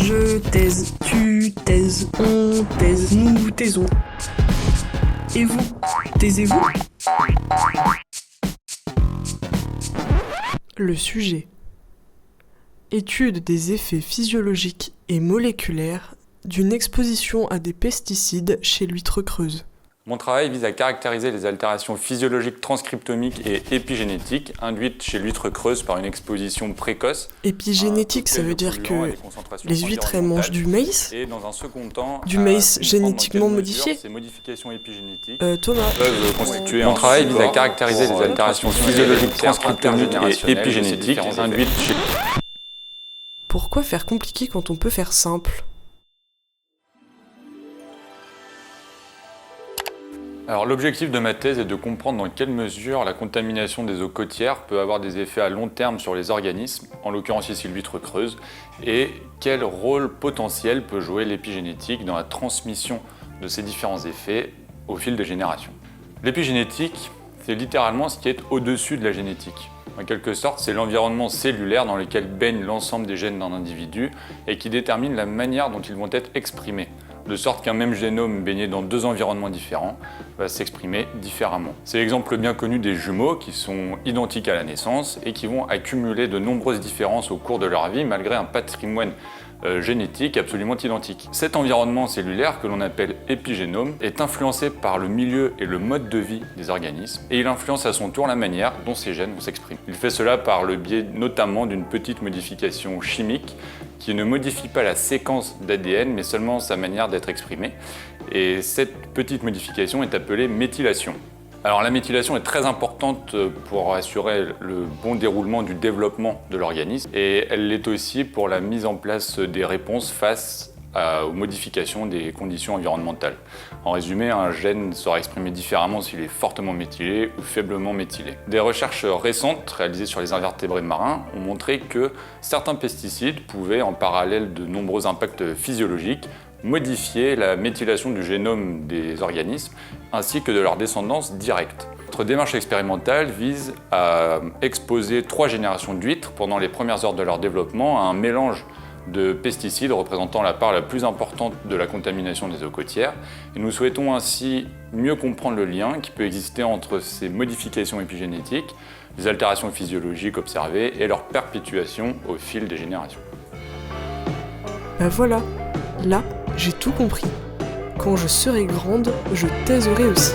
Je taise, tu taises, on taise, nous taisons. Et vous, taisez-vous ? Le sujet. Étude des effets physiologiques et moléculaires d'une exposition à des pesticides chez l'huître creuse. Mon travail vise à caractériser les altérations physiologiques transcriptomiques et épigénétiques induites chez l'huître creuse par une exposition précoce. Épigénétique, ça veut dire que les huîtres elles mangent du maïs ? Et dans un second temps, du maïs génétiquement modifié ? Ces modifications épigénétiques Thomas. peuvent constituer. Mon travail vise à caractériser les altérations physiologiques transcriptomiques et épigénétiques induites chez. Pourquoi faire compliqué quand on peut faire simple ? Alors l'objectif de ma thèse est de comprendre dans quelle mesure la contamination des eaux côtières peut avoir des effets à long terme sur les organismes, en l'occurrence ici l'huître creuse, et quel rôle potentiel peut jouer l'épigénétique dans la transmission de ces différents effets au fil des générations. L'épigénétique, c'est littéralement ce qui est au-dessus de la génétique. En quelque sorte, c'est l'environnement cellulaire dans lequel baigne l'ensemble des gènes d'un individu et qui détermine la manière dont ils vont être exprimés, de sorte qu'un même génome baigné dans deux environnements différents va s'exprimer différemment. C'est l'exemple bien connu des jumeaux qui sont identiques à la naissance et qui vont accumuler de nombreuses différences au cours de leur vie malgré un patrimoine génétique absolument identique. Cet environnement cellulaire, que l'on appelle épigénome, est influencé par le milieu et le mode de vie des organismes et il influence à son tour la manière dont ces gènes vont s'exprimer. Il fait cela par le biais notamment d'une petite modification chimique qui ne modifie pas la séquence d'ADN mais seulement sa manière d'être exprimée. Et cette petite modification est appelée méthylation. Alors la méthylation est très importante pour assurer le bon déroulement du développement de l'organisme et elle l'est aussi pour la mise en place des réponses face aux modifications des conditions environnementales. En résumé, un gène sera exprimé différemment s'il est fortement méthylé ou faiblement méthylé. Des recherches récentes réalisées sur les invertébrés marins ont montré que certains pesticides pouvaient, en parallèle de nombreux impacts physiologiques, modifier la méthylation du génome des organismes ainsi que de leur descendance directe. Notre démarche expérimentale vise à exposer 3 générations d'huîtres pendant les premières heures de leur développement à un mélange de pesticides représentant la part la plus importante de la contamination des eaux côtières. Et nous souhaitons ainsi mieux comprendre le lien qui peut exister entre ces modifications épigénétiques, les altérations physiologiques observées et leur perpétuation au fil des générations. Ben voilà, là, j'ai tout compris. Quand je serai grande, je taiserai aussi.